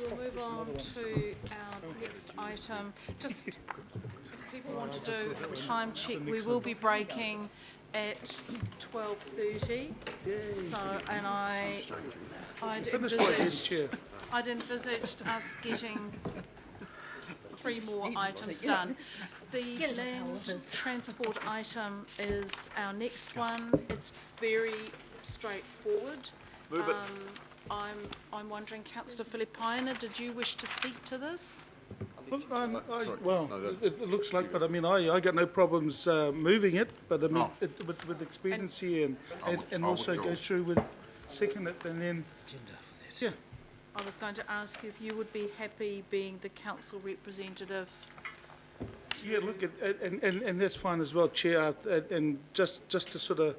we'll move on to our next item. Just if people want to do a time check, we will be breaking at 12:30. So, and I'd envisaged us getting 3 more items done. The land transport item is our next one. It's very straightforward. I'm wondering, Councillor Filipaina, did you wish to speak to this? Well, it looks like, but I mean, I got no problems moving it, but I mean, with expediency and also go through with second it and then, yeah. I was going to ask you if you would be happy being the council representative. Yeah, look, and that's fine as well, Chair, and just to sort of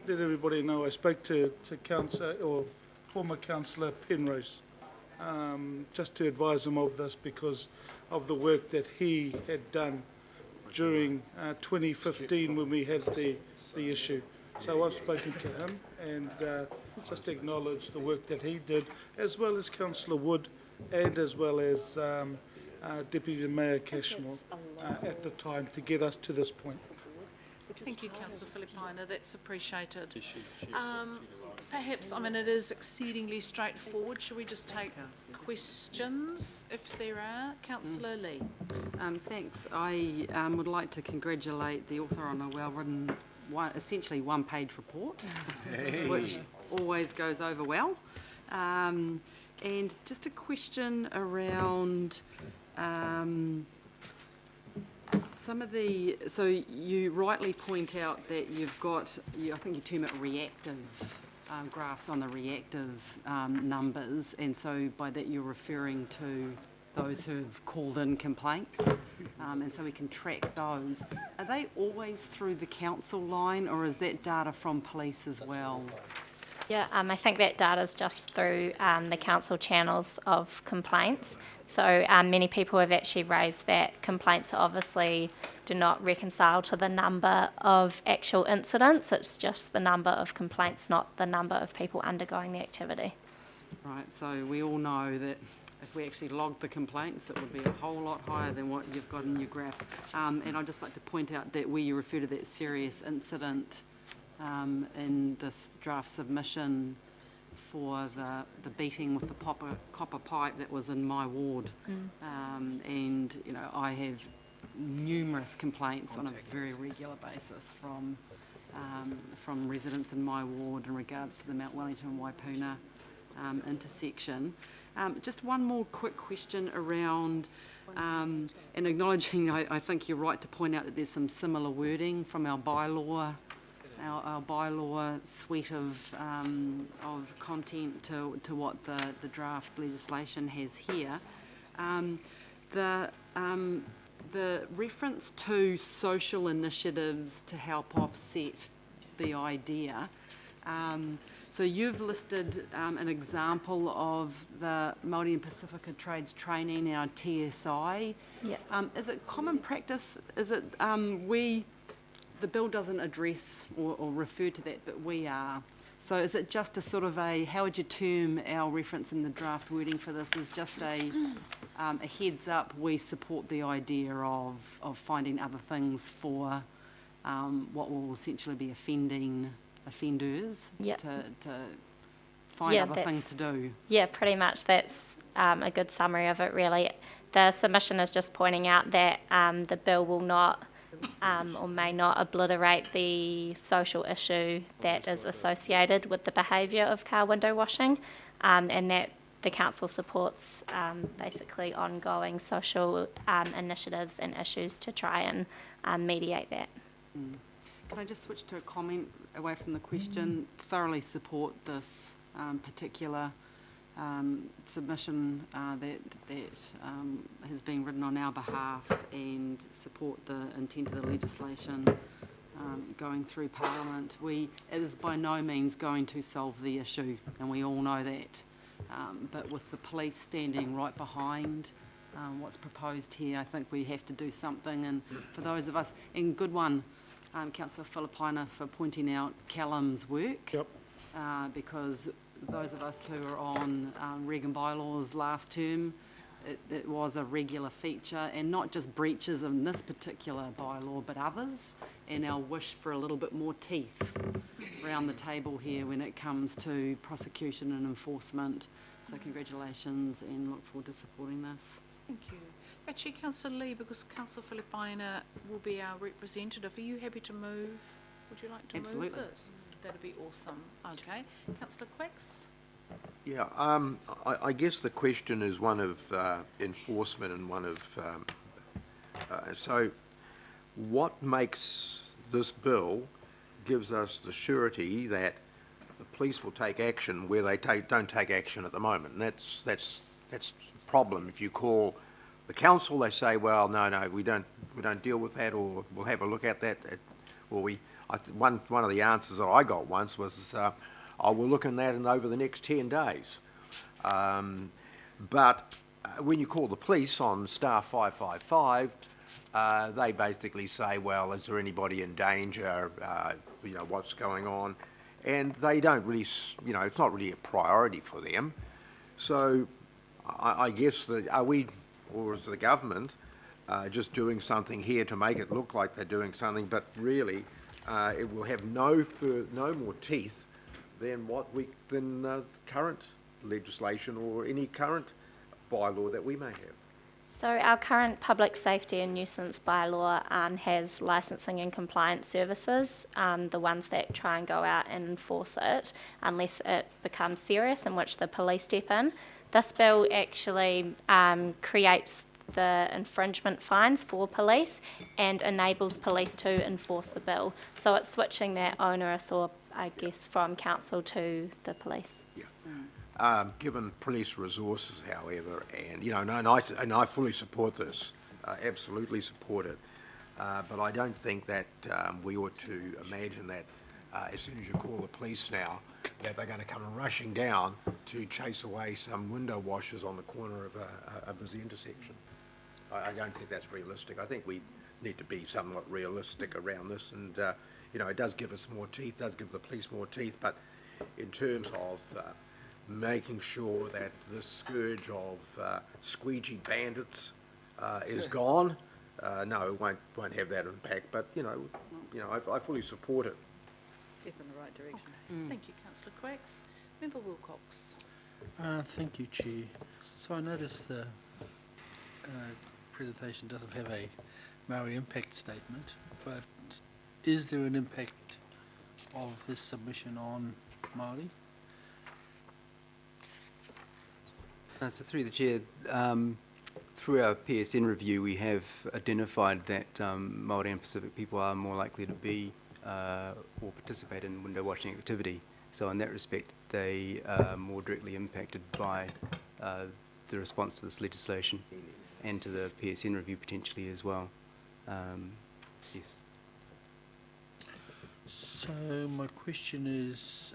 let everybody know, I spoke to Councillor, or former Councillor Penrose, just to advise him of this because of the work that he had done during 2015 when we had the issue. So I've spoken to him and just acknowledged the work that he did, as well as Councillor Wood and as well as Deputy Mayor Cashmore at the time to get us to this point. Thank you, Councillor Filipaina, that's appreciated. Perhaps, I mean, it is exceedingly straightforward. Should we just take questions if there are? Councillor Lee. Thanks. I would like to congratulate the author on a well-written, essentially one-page report, which always goes over well. And just a question around some of the, so you rightly point out that you've got, I think you term it reactive graphs on the reactive numbers, and so by that you're referring to those who've called in complaints, and so we can track those. Are they always through the council line, or is that data from police as well? Yeah, I think that data is just through the council channels of complaints. So many people have actually raised that complaints obviously do not reconcile to the number of actual incidents. It's just the number of complaints, not the number of people undergoing the activity. Right, so we all know that if we actually logged the complaints, it would be a whole lot higher than what you've got in your graphs. And I'd just like to point out that where you refer to that serious incident in this draft submission for the beating with the copper pipe that was in my ward. And, you know, I have numerous complaints on a very regular basis from residents in my ward in regards to the Mount Wellington-Waipuna intersection. Just one more quick question around, and acknowledging, I think you're right to point out that there's some similar wording from our bylaw, our bylaw suite of content to what the draft legislation has here. The reference to social initiatives to help offset the idea. So you've listed an example of the Māori and Pacifica Trades Training, our TSI. Yeah. Is it common practice? Is it the bill doesn't address or refer to that, but we are. So is it just a sort of a, how would you term our reference in the draft wording for this, is just a heads up, we support the idea of finding other things for what will essentially be offenders to find other things to do. Yeah, pretty much. That's a good summary of it, really. The submission is just pointing out that the bill will not or may not obliterate the social issue that is associated with the behaviour of car window washing, and that the council supports basically ongoing social initiatives and issues to try and mediate that. Can I just switch to a comment away from the question? Thoroughly support this particular submission that has been written on our behalf, and support the intent of the legislation going through Parliament. It is by no means going to solve the issue, and we all know that. But with the police standing right behind what's proposed here, I think we have to do something. And for those of us, and good one, Councillor Filipaina, for pointing out Callum's work. Yep. Because those of us who were on reg and bylaws last term, it was a regular feature, and not just breaches in this particular bylaw, but others, and our wish for a little bit more teeth around the table here when it comes to prosecution and enforcement. So congratulations, and look forward to supporting this. Thank you. Actually, Councillor Lee, because Councillor Philippina will be our representative, are you happy to move? Would you like to Absolutely. move this? That'd be awesome. Okay. Councillor Quicks? Yeah, I guess the question is one of enforcement and one of, so what makes this bill gives us the surety that the police will take action where they don't take action at the moment. And that's the problem. If you call the council, they say, well, no, we don't deal with that, or we'll have a look at that. One of the answers that I got once was, we'll look at that over the next 10 days. But when you call the police on star 555, they basically say, well, is there anybody in danger? What's going on? And they don't really, it's not really a priority for them. So I guess are we, or is the government, just doing something here to make it look like they're doing something, but really it will have no more teeth than current legislation or any current bylaw that we may have. So our current public safety and nuisance bylaw has licensing and compliance services, the ones that try and go out and enforce it unless it becomes serious, in which the police step in. This bill actually creates the infringement fines for police and enables police to enforce the bill. So it's switching that onerous, or I guess, from council to the police. Yeah. Given police resources, however, and I fully support this, absolutely support it, but I don't think that we ought to imagine that as soon as you call the police now, that they're going to come rushing down to chase away some window washers on the corner of a busy intersection. I don't think that's realistic. I think we need to be somewhat realistic around this, and it does give us more teeth, does give the police more teeth, but in terms of making sure that the scourge of squeegee bandits is gone, no, it won't have that impact, but I fully support it. Step in the right direction. Okay. Thank you, Councillor Quicks. Member Wilcox? Thank you, Chair. So I noticed the presentation doesn't have a Maori impact statement, but is there an impact of this submission on Māori? So through the Chair, through our PSN review, we have identified that Māori and Pacific people are more likely to be or participate in window washing activity. So in that respect, they are more directly impacted by the response to this legislation and to the PSN review potentially as well. Yes. So my question is,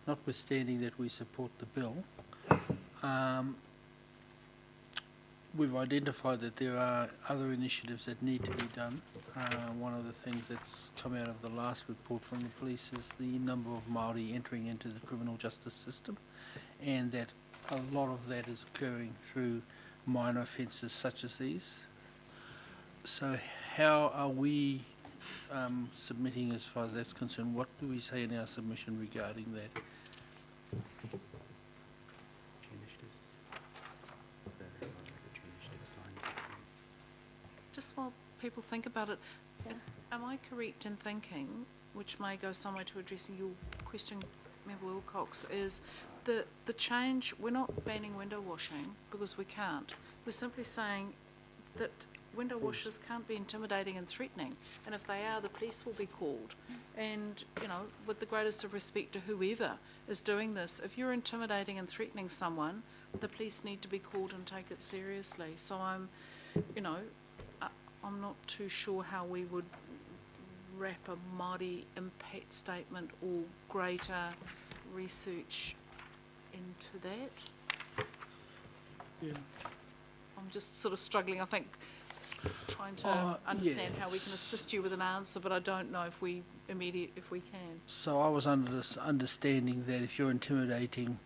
notwithstanding that we support the bill, we've identified that there are other initiatives that need to be done. One of the things that's come out of the last report from the police is the number of Māori entering into the criminal justice system, and that a lot of that is occurring through minor offences such as these. So how are we submitting as far as that's concerned? What do we say in our submission regarding that? Just while people think about it, am I correct in thinking, which may go somewhere to addressing your question, Member Wilcox, is the change, we're not banning window washing because we can't. We're simply saying that window washers can't be intimidating and threatening, and if they are, the police will be called. And, with the greatest of respect to whoever is doing this, if you're intimidating and threatening someone, the police need to be called and take it seriously. So I'm not too sure how we would wrap a Māori impact statement or greater research into that. Yeah. I'm just sort of struggling. I think trying to Oh, understand how we yes. can assist you with an answer, but I don't know if we can. So I was under this understanding that if you're intimidating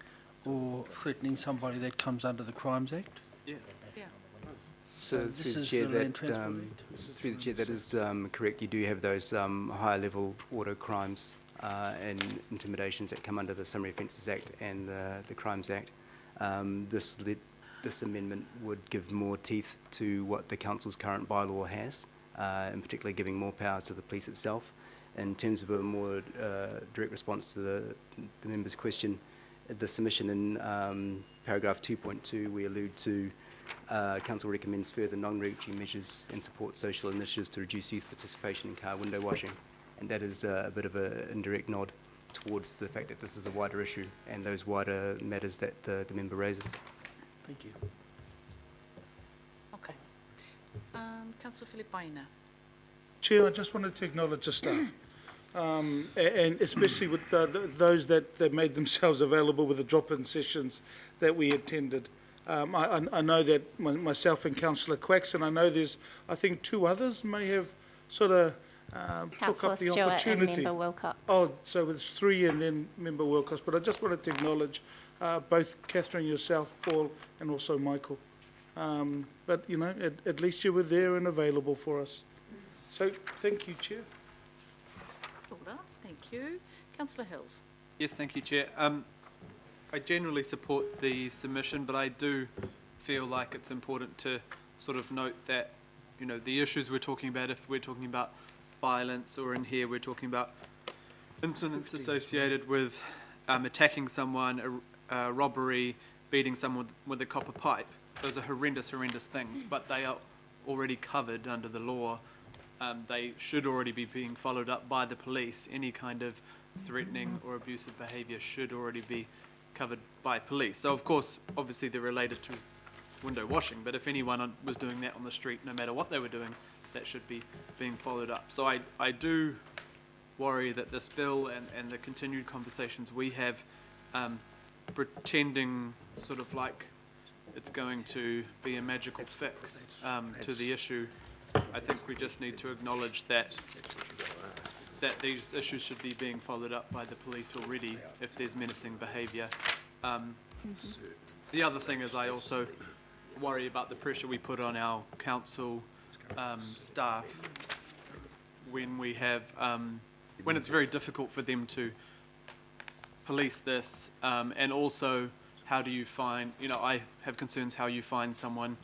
or threatening somebody, that comes under the Crimes Act. Yeah. So this through the is chair, the Land that, Transport Act. through the chair, that is correct. You do have those higher level order crimes and intimidations that come under the Summary Offences Act and the Crimes Act. This amendment would give more teeth to what the council's current bylaw has, in particular giving more powers to the police itself. In terms of a more direct response to the member's question, the submission in paragraph 2.2, we allude to council recommends further non-regulatory measures and support social initiatives to reduce youth participation in car window washing. And that is a bit of an indirect nod towards the fact that this is a wider issue and those wider matters that the member raises. Thank you. Okay. Councillor Filipaina. Chair, I just wanted to acknowledge the staff, and especially with those that made themselves available with the drop-in sessions that we attended. I know that myself and Councillor Quacks, and I know there's, I think, 2 others may have sort of took Councillor up the Stewart and opportunity. Member Wilcox. Oh, so it's 3 and then Member Wilcox, but I just wanted to acknowledge both Catherine, yourself, Paul, and also Michael. But, you know, at least you were there and available for us. So, thank you, Chair. Order. Thank you. Councillor Hills. Yes, thank you, Chair. I generally support the submission, but I do feel like it's important to sort of note that, you know, the issues we're talking about, if we're talking about violence, or in here we're talking about incidents associated with attacking someone, robbery, beating someone with a copper pipe. Those are horrendous things, but they are already covered under the law. They should already be being followed up by the police. Any kind of threatening or abusive behaviour should already be covered by police. So, of course, obviously they're related to window washing, but if anyone was doing that on the street, no matter what they were doing, that should be being followed up. So I do worry that this bill and the continued conversations we have, pretending sort of like it's going to be a magical fix to the issue. I think we just need to acknowledge that these issues should be being followed up by the police already if there's menacing behaviour. The other thing is I also worry about the pressure we put on our council staff when we have when it's very difficult for them to police this, and also how do you find, you know, I have concerns how you find someone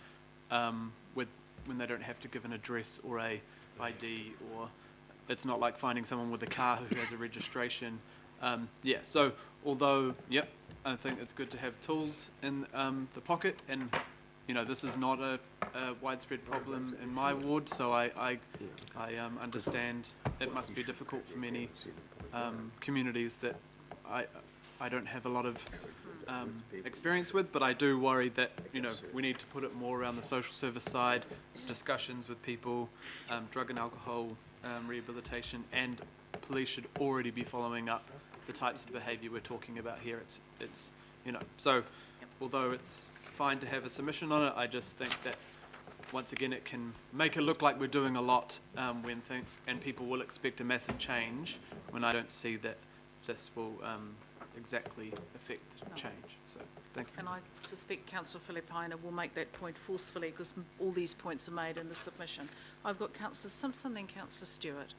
when they don't have to give an address or a ID, or it's not like finding someone with a car who has a registration. Yeah, so although, yep, I think it's good to have tools in the pocket, and you know, this is not a widespread problem in my ward, so I understand it must be difficult for many communities that I don't have a lot of experience with, but I do worry that, you know, we need to put it more around the social service side, discussions with people, drug and alcohol rehabilitation, and police should already be following up the types of behaviour we're talking about here. It's you know, so although it's fine to have a submission on it, I just think that once again it can make it look like we're doing a lot and people will expect a massive change when I don't see that this will exactly affect change. So thank you. And I suspect Councillor Filipaina will make that point forcefully because all these points are made in the submission. I've got Councillor Simpson, then Councillor Stewart.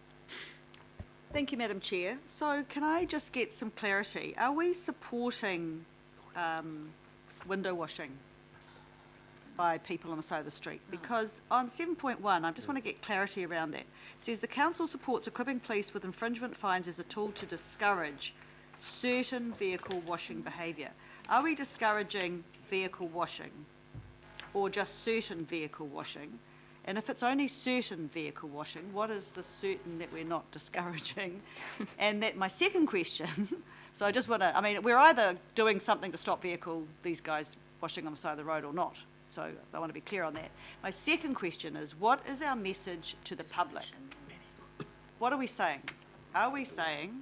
Thank you, Madam Chair. So can I just get some clarity? Are we supporting window washing by people on the side of the street? Because on 7.1, I just want to get clarity around that. It says the council supports equipping police with infringement fines as a tool to discourage certain vehicle washing behaviour. Are we discouraging vehicle washing or just certain vehicle washing? And if it's only certain vehicle washing, what is the certain that we're not discouraging? And that my second question, so I just want to, I mean, we're either doing something to stop these guys washing on the side of the road or not. So I want to be clear on that. My second question is, what is our message to the public? What are we saying? Are we saying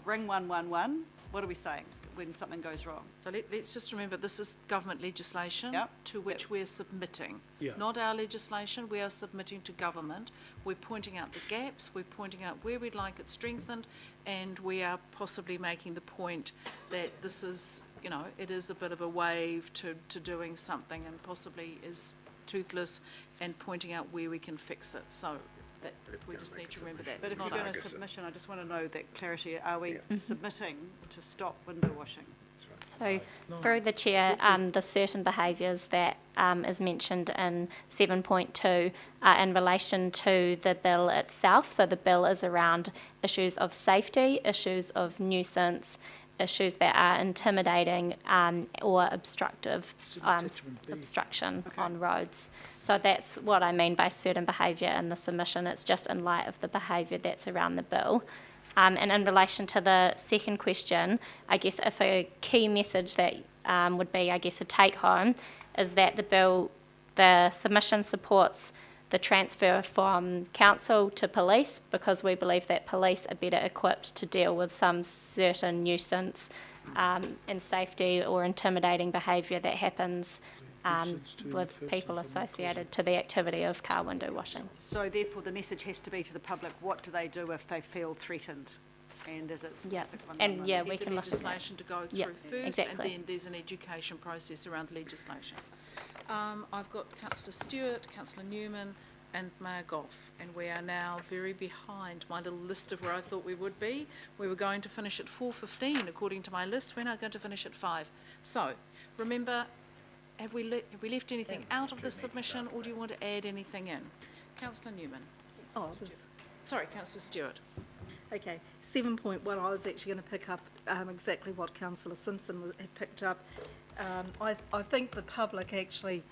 ring 111? What are we saying? when something goes wrong. So let's just remember, this is government legislation Yep. to which we're submitting. Yeah. Not our legislation, we are submitting to government. We're pointing out the gaps, we're pointing out where we'd like it strengthened, and we are possibly making the point that this is, it is a bit of a wave to doing something and possibly is toothless, and pointing out where we can fix it. So that we just need to remember that. But It's if you're not doing a us. submission, I just want to know that clarity. Are we submitting to stop window washing? So through the chair, the certain behaviours that is mentioned in 7.2 are in relation to the bill itself. So the bill is around issues of safety, issues of nuisance, issues that are intimidating or obstructive, obstruction on roads. So that's what I mean by certain behaviour in the submission. It's just in light of the behaviour that's around the bill. And in relation to the second question, I guess if a key message that would be, I guess, a take-home is that the submission supports the transfer from council to police, because we believe that police are better equipped to deal with some certain nuisance and safety or intimidating behaviour that happens with people associated to the activity of car window washing. So therefore, the message has to be to the public, what do they do if they feel threatened? And is it? Yeah, is it one and on yeah, one? we The can look at that. legislation to go Yeah, through first, exactly. and then there's an education process around the legislation. I've got Councillor Stewart, Councillor Newman, and Mayor Goff, and we are now very behind my little list of where I thought we would be. We were going to finish at 4:15 according to my list. We're now going to finish at 5. So remember, have we left anything out of the submission, or do you want to add anything in? Councillor Newman. Oh, it was, Sorry, Councillor Stewart. okay. 7.1, I was actually going to pick up exactly what Councillor Simpson had picked up. I think the public actually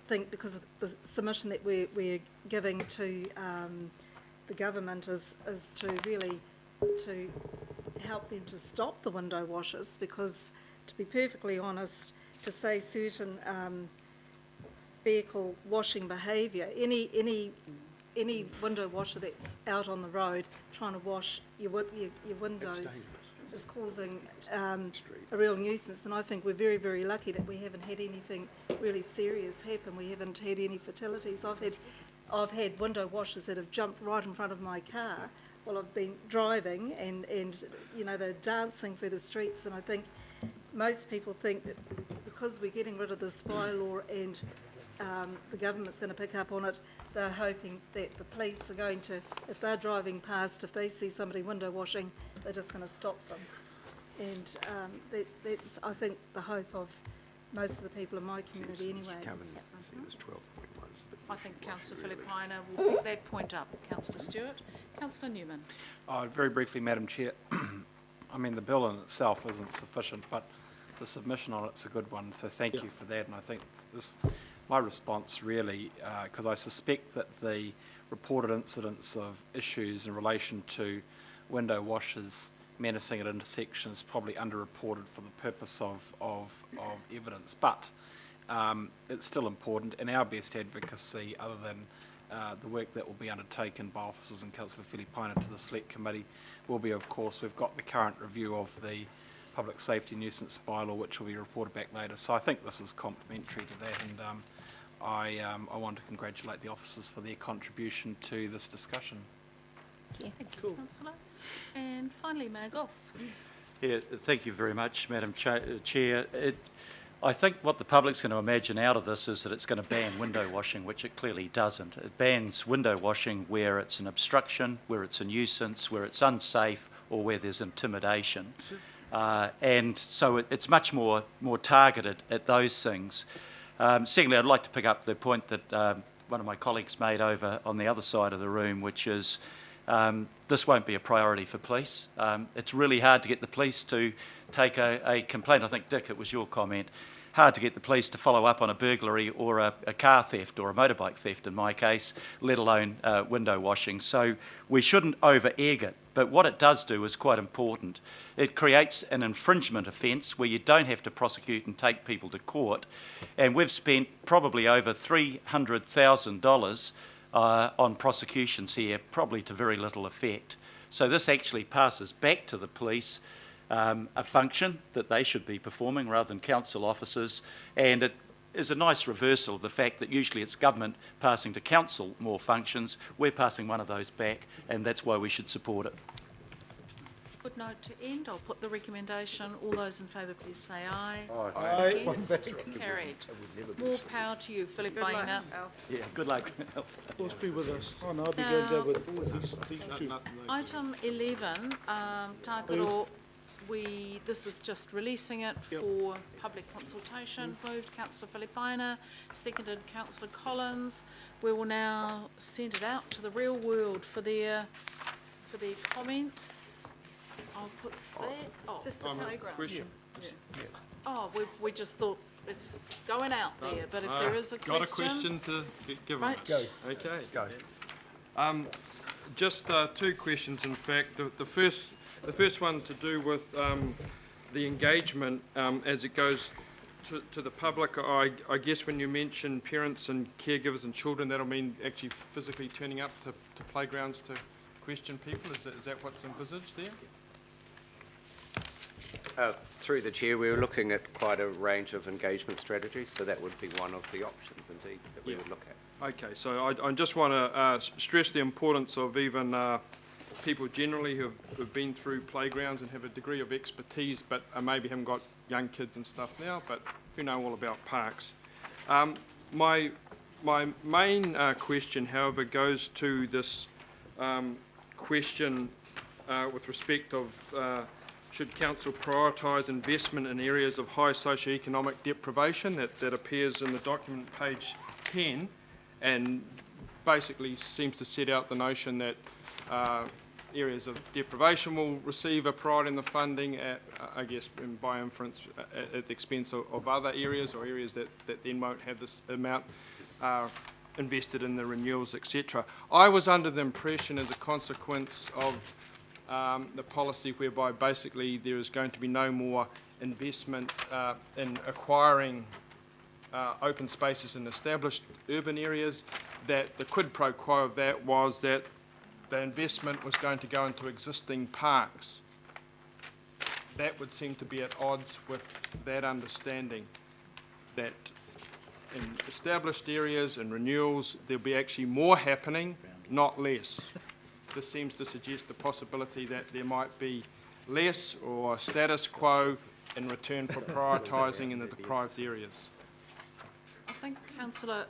think, because of the submission that we're giving to the government is to really to help them to stop the window washers, because to be perfectly honest, to say certain vehicle washing behaviour, any window washer that's out on the road trying to wash your windows is causing a real nuisance. And I think we're very, very lucky that we haven't had anything really serious happen. We haven't had any fatalities. I've had window washers that have jumped right in front of my car while I've been driving, and they're dancing through the streets. And I think most people think that because we're getting rid of the spy law and the government's going to pick up on it, they're hoping that the police are going to, if they're driving past, if they see somebody window washing, they're just going to stop them. And that's, I think, the hope of most of the people in my community anyway. I think Councillor Filipaina will pick that point up. Councillor Stewart. Councillor Newman. Very briefly, Madam Chair. I mean, the bill in itself isn't sufficient, but the submission on it's a good one, so thank you for that. And I think my response really, because I suspect that the reported incidents of issues in relation to window washers menacing at intersections probably underreported for the purpose of evidence. But it's still important, and our best advocacy, other than the work that will be undertaken by officers and Councillor Filipaina to the Select Committee, will be, of course, we've got the current review of the Public Safety Nuisance Bylaw, which will be reported back later. So I think this is complementary to that, and I want to congratulate the officers for their contribution to this discussion. Thank you, Councillor. And finally, Mayor Goff. Yeah, thank you very much, Madam Chair. I think what the public's going to imagine out of this is that it's going to ban window washing, which it clearly doesn't. It bans window washing where it's an obstruction, where it's a nuisance, where it's unsafe, or where there's intimidation. And so it's much more targeted at those things. Secondly, I'd like to pick up the point that one of my colleagues made over on the other side of the room, which is this won't be a priority for police. It's really hard to get the police to take a complaint. I think, Dick, it was your comment. Hard to get the police to follow up on a burglary or a car theft or a motorbike theft in my case, let alone window washing. So we shouldn't over-egg it. But what it does do is quite important. It creates an infringement offence where you don't have to prosecute and take people to court. And we've spent probably over $300,000 on prosecutions here, probably to very little effect. So this actually passes back to the police a function that they should be performing rather than council officers, and it is a nice reversal of the fact that usually it's government passing to council more functions. We're passing one of those back, and that's why we should support it. Good note to end. I'll put the recommendation. All those in favour, please say aye. Aye. Against? Carried. More power to you, Philip Good luck, Bainer. Alf. Yeah, good luck. Force be with us. Oh, no, I'll be going there with these two. Item 11, Tākaro, this is just releasing it for public consultation. Moved Councillor Filipaina, seconded Councillor Collins. We will now send it out to the real world for their comments. I'll put that, Just the playground. Question? we just thought it's going out there, but if there is a question. Got a question to give them? Right. Go. Okay. Go. Just two questions, in fact. The first one to do with the engagement as it goes to the public. I guess when you mention parents and caregivers and children, that'll mean actually physically turning up to playgrounds to question people. Is that what's envisaged there? Through the chair, we were looking at quite a range of engagement strategies, so that would be one of the options indeed that we would look at. Okay, so I just want to stress the importance of even people generally who have been through playgrounds and have a degree of expertise, but maybe haven't got young kids and stuff now, but who know all about parks. My main question, however, goes to this question with respect of should council prioritise investment in areas of high socioeconomic deprivation that appears in the document, page 10, and basically seems to set out the notion that areas of deprivation will receive a priority in the funding, I guess, by inference, at the expense of other areas or areas that then won't have this amount invested in the renewals, etc. I was under the impression, as a consequence of the policy whereby basically there is going to be no more investment in acquiring open spaces in established urban areas, that the quid pro quo of that was that the investment was going to go into existing parks. That would seem to be at odds with that understanding, that in established areas and renewals there'll be actually more happening, not less. This seems to suggest the possibility that there might be less or status quo in return for prioritising in the deprived areas. I think, Councillor,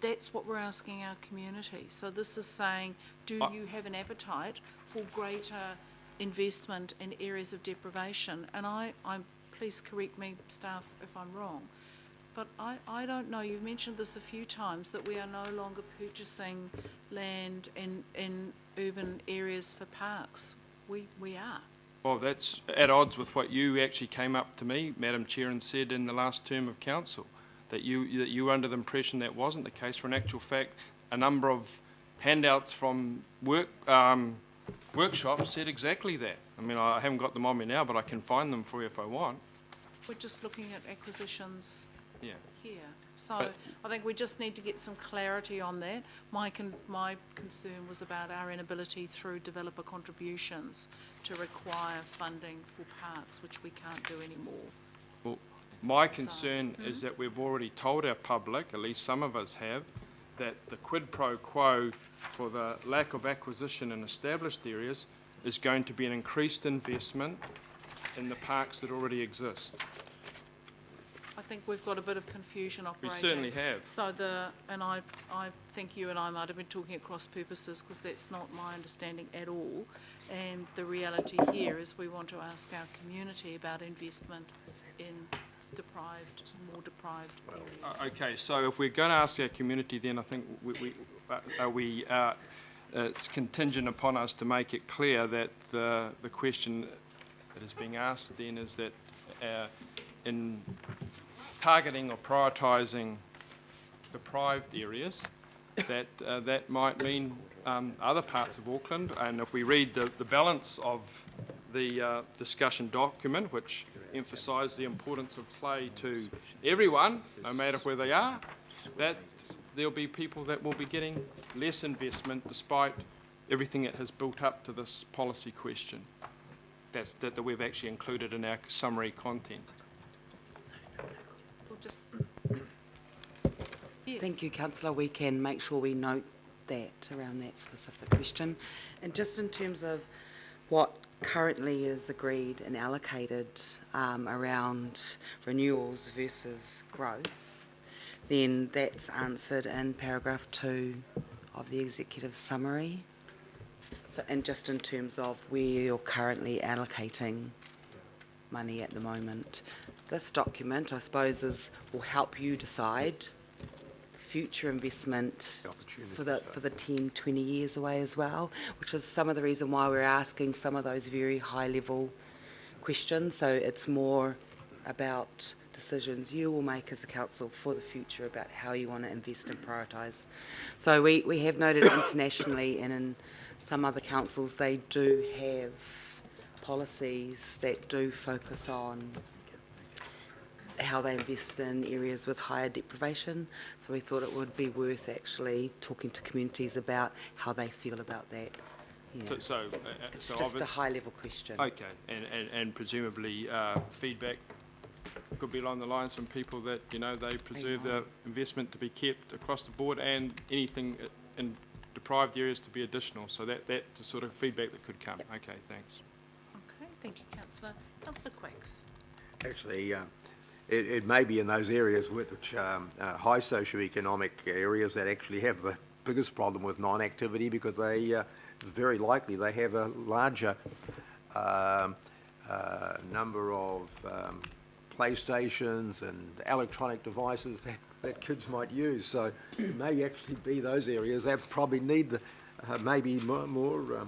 that's what we're asking our community. So this is saying, do you have an appetite for greater investment in areas of deprivation? And I'm please correct me, staff, if I'm wrong, but I don't know. You've mentioned this a few times, that we are no longer purchasing land in urban areas for parks. We are. Well, that's at odds with what you actually came up to me, Madam Chair, and said in the last term of council, that you were under the impression that wasn't the case. For in actual fact, a number of handouts from workshops said exactly that. I mean, I haven't got them on me now, but I can find them for you if I want. We're just looking at acquisitions here. So But- I think we just need to get some clarity on that. My concern was about our inability through developer contributions to require funding for parks, which we can't do anymore. Well, my concern is that we've already told our public, at least some of us have, that the quid pro quo for the lack of acquisition in established areas is going to be an increased investment in the parks that already exist. I think we've got a bit of confusion operating. We certainly have. So I think you and I might have been talking at cross purposes, because that's not my understanding at all. And the reality here is we want to ask our community about investment in more deprived areas. Okay, so if we're going to ask our community, then I think it's contingent upon us to make it clear that the question that is being asked then is that in targeting or prioritising deprived areas, that might mean other parts of Auckland. And if we read the balance of the discussion document, which emphasise the importance of play to everyone, no matter where they are, that there'll be people that will be getting less investment despite everything that has built up to this policy question. that we've actually included in our summary content. We'll just, Thank you, councillor. We can make sure we note that around that specific question. And just in terms of what currently is agreed and allocated around renewals versus growth, then that's answered in paragraph 2 of the executive summary. So, and just in terms of where you're currently allocating money at the moment. This document, I suppose, will help you decide future investment for the 10, 20 years away as well, which is some of the reason why we're asking some of those very high-level questions. So it's more about decisions you will make as a council for the future about how you want to invest and prioritise. So we have noted internationally and in some other councils they do have policies that do focus on how they invest in areas with higher deprivation. So we thought it would be worth actually talking to communities about how they feel about that. Yeah. It's So just a high-level question. Okay, and presumably feedback could be along the lines from people that, you know, they preserve the investment to be kept across the board and anything in deprived areas to be additional. So that's the sort of feedback that could come. Okay, thanks. okay, thank you, councillor. Councillor Quicks. Actually, it may be in those areas which high socioeconomic areas that actually have the biggest problem with non-activity, because they very likely they have a larger number of PlayStations and electronic devices that kids might use. So it may actually be those areas that probably need the maybe more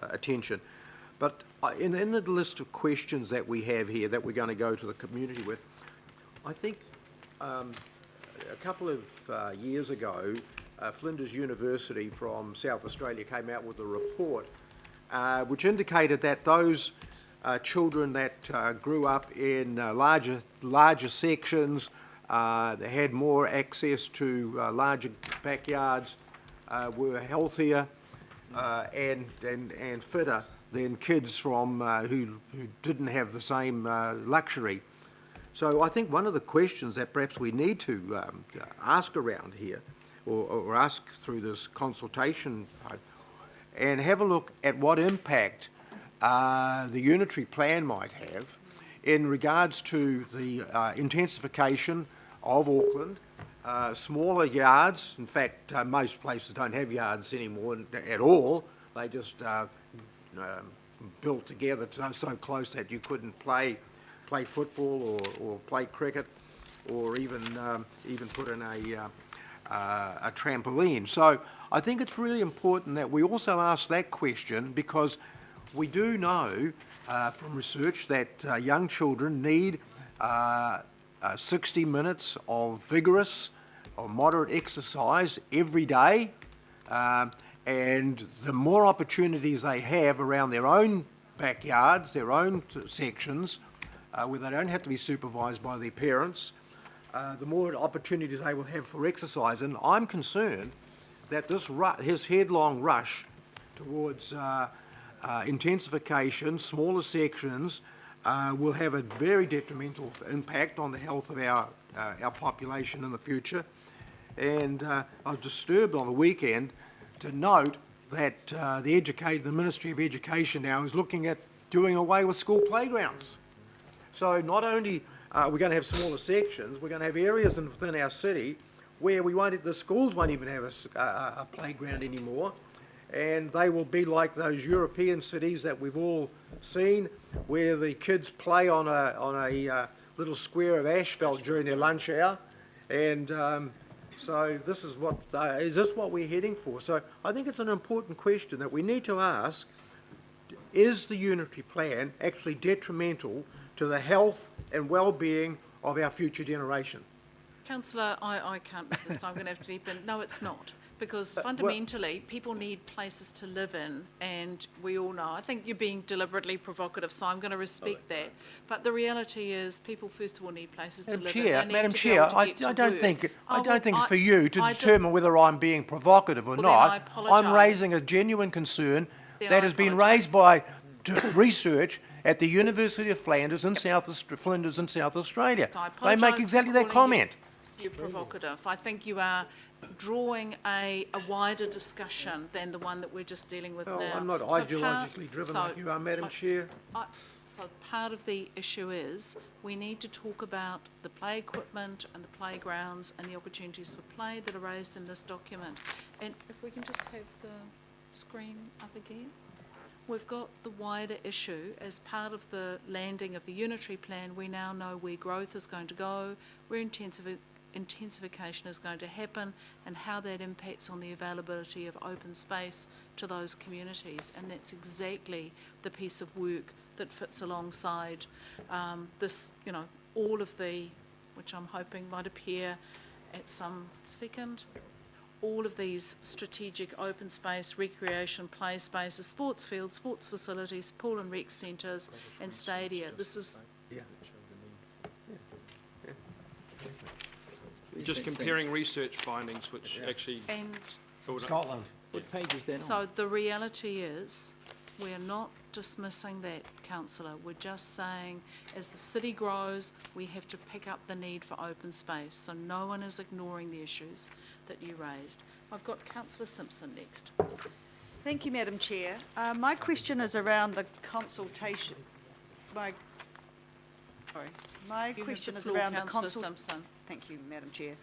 attention. But in the list of questions that we have here that we're going to go to the community with, I think a couple of years ago, Flinders University from South Australia came out with a report which indicated that those children that grew up in larger sections, they had more access to larger backyards, were healthier and fitter than kids from who didn't have the same luxury. So I think one of the questions that perhaps we need to ask around here, or ask through this consultation, and have a look at what impact the unitary plan might have in regards to the intensification of Auckland, smaller yards. In fact, most places don't have yards anymore at all. They just built together so close that you couldn't play football or play cricket, or even put in a trampoline. So I think it's really important that we also ask that question, because we do know from research that young children need 60 minutes of vigorous or moderate exercise every day. And the more opportunities they have around their own backyards, their own sections, where they don't have to be supervised by their parents, the more opportunities they will have for exercise. And I'm concerned that his headlong rush towards intensification, smaller sections, will have a very detrimental impact on the health of our population in the future. And I was disturbed on the weekend to note that the Ministry of Education now is looking at doing away with school playgrounds. So not only are we going to have smaller sections, we're going to have areas within our city where the schools won't even have a playground anymore, and they will be like those European cities that we've all seen, where the kids play on a little square of asphalt during their lunch hour, and so this is is this what we're heading for? So I think it's an important question that we need to ask: is the unitary plan actually detrimental to the health and well-being of our future generation? Councillor, I can't resist. I'm going to have to leap in. No, it's not. Because fundamentally, people need places to live in, and we all know. I think you're being deliberately provocative, so I'm going to respect that. But the reality is, people first of all need places to live in. Madam Chair, I don't think it's for you to determine whether I'm being provocative or not. I'm raising a genuine concern that has been raised by research at the University of Flinders in South Australia. I They make apologise exactly for that calling comment. you provocative. I think you are drawing a wider discussion than the one that we're just dealing with Oh, now. I'm not So ideologically driven like you are, Madam Chair. So part of the issue is we need to talk about the play equipment and the playgrounds and the opportunities for play that are raised in this document. And if we can just have the screen up again. We've got the wider issue as part of the landing of the unitary plan. We now know where growth is going to go, where intensification is going to happen, and how that impacts on the availability of open space to those communities. And that's exactly the piece of work that fits alongside this, you know, all of the, which I'm hoping might appear at some second, all of these strategic open space, recreation, play spaces, sports fields, sports facilities, pool and rec centres and stadia. This is Just comparing research findings, which actually and build up. Scotland. What page is that on? so the reality is we're not dismissing that, councillor. We're just saying as the city grows, we have to pick up the need for open space. So no one is ignoring the issues that you raised. I've got councillor Simpson next. Thank you, Madam Chair. My question is around the consultation. My You question have is the floor, around the councillor consultation. Simpson. Thank you, Madam Chair.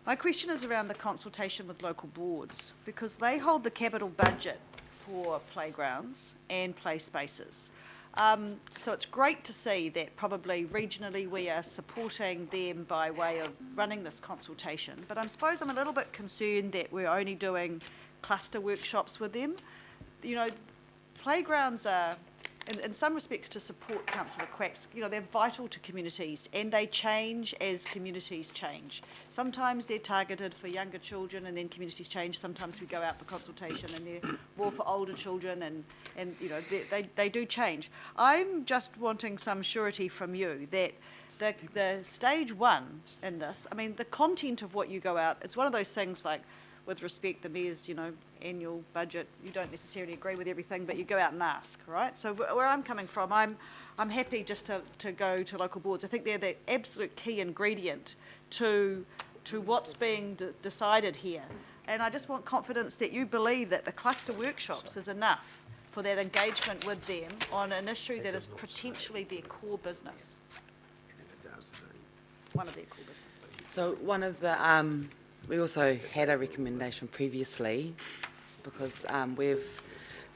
My question is around the consultation with local boards, because they hold the capital budget for playgrounds and play spaces. So it's great to see that probably regionally we are supporting them by way of running this consultation. But I suppose I'm a little bit concerned that we're only doing cluster workshops with them. You know, playgrounds are, in some respects, to support Councillor Quack's, you know, they're vital to communities and they change as communities change. Sometimes they're targeted for younger children and then communities change. Sometimes we go out for consultation and they're more for older children and you know, they do change. I'm just wanting some surety from you that the stage one in this, I mean, the content of what you go out, it's one of those things like, with respect, the Mayor's, you know, annual budget, you don't necessarily agree with everything, but you go out and ask, right? So where I'm coming from, I'm happy just to go to local boards. I think they're the absolute key ingredient to what's being decided here. And I just want confidence that you believe that the cluster workshops is enough for that engagement with them on an issue that is potentially their core business. One of their core businesses. So one of the, we also had a recommendation previously because we've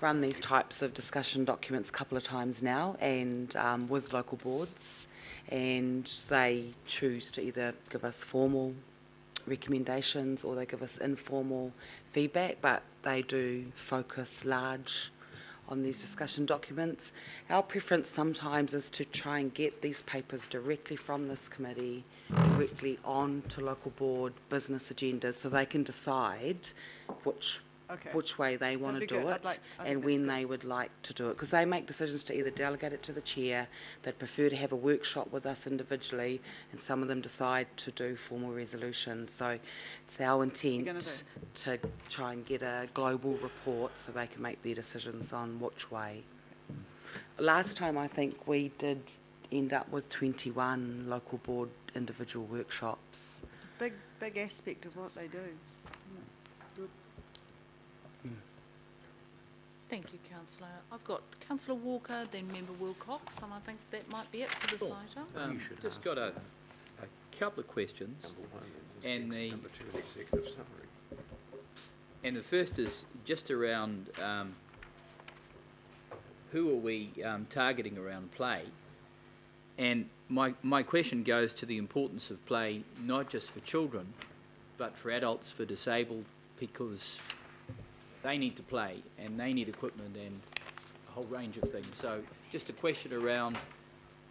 run these types of discussion documents a couple of times now and with local boards, and they choose to either give us formal recommendations or they give us informal feedback, but they do focus large on these discussion documents. Our preference sometimes is to try and get these papers directly from this committee directly on to local board business agendas so they can decide which way they want to do it and when they would like to do it, because they make decisions to either delegate it to the chair, they'd prefer to have a workshop with us individually, and some of them decide to do formal resolutions. So it's our intent to try and get a global report so they can make their decisions on which way. Last time I think we did end up with 21 local board individual workshops. Big aspect of what they do. Thank you, councillor. I've got councillor Walker, then member Wilcox, and I think that might be it for this item. Just got a couple of questions. And the first is just around who are we targeting around play? And my question goes to the importance of play, not just for children, but for adults, for disabled, because they need to play and they need equipment and a whole range of things. So just a question around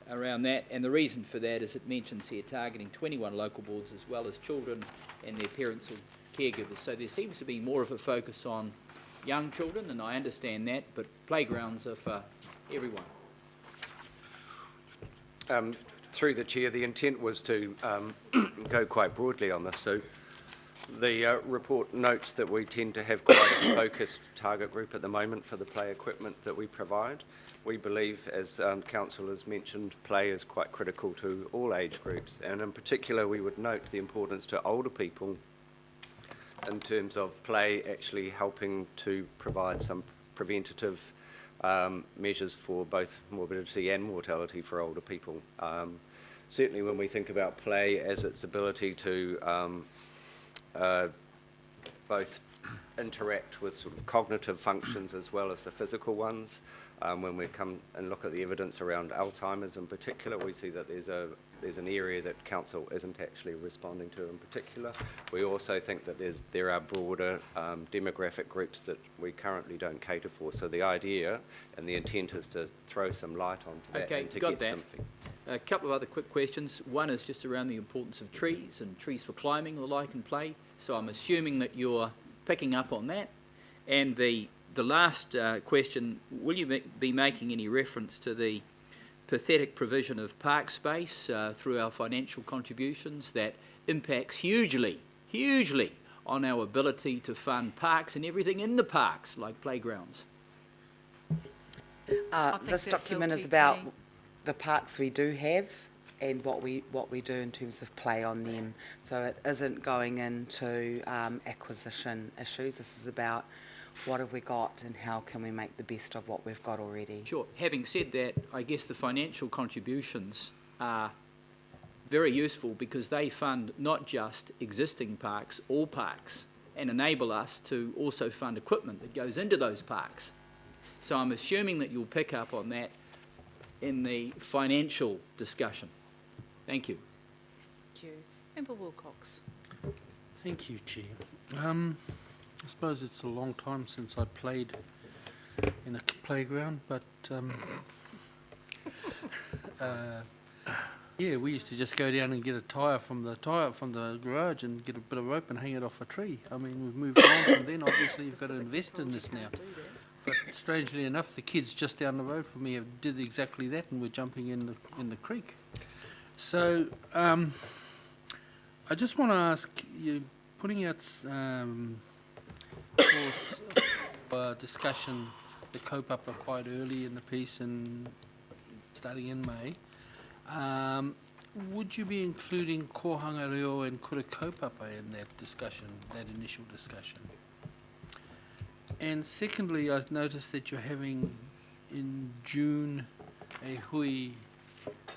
that, and the reason for that is it mentions here targeting 21 local boards as well as children and their parents or caregivers. So there seems to be more of a focus on young children, and I understand that, but playgrounds are for everyone. Through the chair, the intent was to go quite broadly on this. So The report notes that we tend to have quite a focused target group at the moment for the play equipment that we provide. We believe, as Council has mentioned, play is quite critical to all age groups, and in particular we would note the importance to older people in terms of play actually helping to provide some preventative measures for both morbidity and mortality for older people. Certainly when we think about play as its ability to both interact with sort of cognitive functions as well as the physical ones. When we come and look at the evidence around Alzheimer's in particular, we see that there's an area that Council isn't actually responding to in particular. We also think that there are broader demographic groups that we currently don't cater for. So the idea and the intent is to throw some light onto that Okay, and to got get that. something. A couple of other quick questions. One is just around the importance of trees and trees for climbing and the like in play. So I'm assuming that you're picking up on that. And the last question, will you be making any reference to the pathetic provision of park space through our financial contributions that impacts hugely on our ability to fund parks and everything in the parks, like playgrounds? think This that's document is LTP. about the parks we do have and what we do in terms of play on them. So it isn't going into acquisition issues. This is about what have we got and how can we make the best of what we've got already. Sure. Having said that, I guess the financial contributions are very useful because they fund not just existing parks, all parks, and enable us to also fund equipment that goes into those parks. So I'm assuming that you'll pick up on that in the financial discussion. Thank you. Thank you. Member Wilcox. Thank you, Chair. I suppose it's a long time since I played in a playground, but yeah, we used to just go down and get a tyre from the garage and get a bit of rope and hang it off a tree. I mean, we've moved on from then. Obviously, you've got to invest in this now. But strangely enough, the kids just down the road from me did exactly that, and were jumping in the creek. So I just want to ask you, putting out for discussion the kaupapa quite early in the piece and starting in May. Would you be including kohanga reo and kura kaupapa in that discussion, that initial discussion? And secondly, I've noticed that you're having in June a hui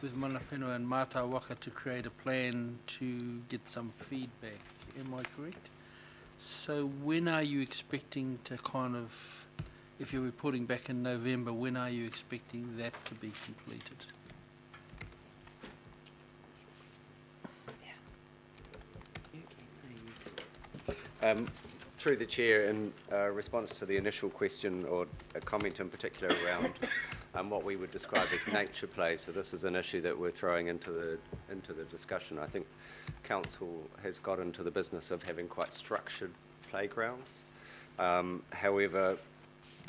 with mana whenua and Mata Waka to create a plan to get some feedback. Am I correct? So when are you expecting to kind of, if you're reporting back in November, when are you expecting that to be completed? Through the Chair, in response to the initial question or a comment in particular around what we would describe as nature play, so this is an issue that we're throwing into the discussion. I think Council has got into the business of having quite structured playgrounds. However,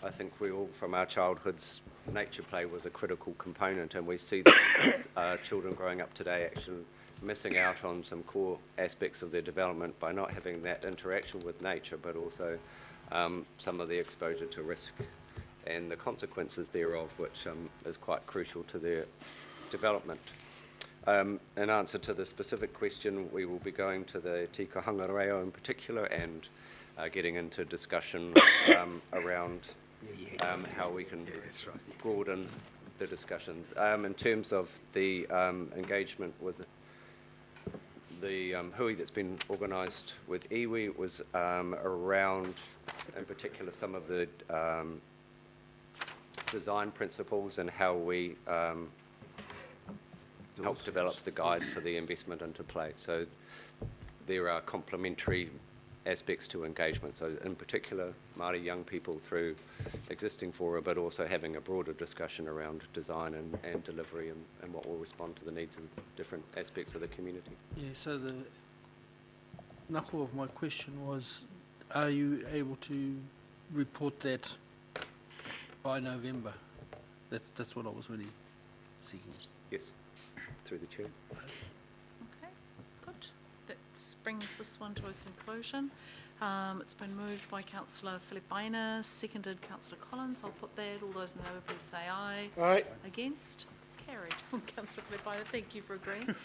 I think we all, from our childhoods, nature play was a critical component, and we see that children growing up today actually missing out on some core aspects of their development by not having that interaction with nature, but also some of the exposure to risk and the consequences thereof, which is quite crucial to their development. In answer to the specific question, we will be going to the Tika Hangareo in particular and getting into discussion around how we can broaden the discussion. In terms of the engagement with the hui that's been organised with iwi, it was around, in particular, some of the design principles and how we help develop the guide for the investment into play. So there are complementary aspects to engagement. So in particular, Māori young people through existing fora, but also having a broader discussion around design and delivery and what will respond to the needs of different aspects of the community. Yeah, so the knuckle of my question was, are you able to report that by November? That's what I was really seeking. Yes, through the Chair. Okay, good. That's brings this one to a conclusion. It's been moved by councillor Philippina, seconded councillor Collins. I'll put that. All those in favour, please say aye. Aye. Against? Carried. Councillor Philippina, thank you for agreeing.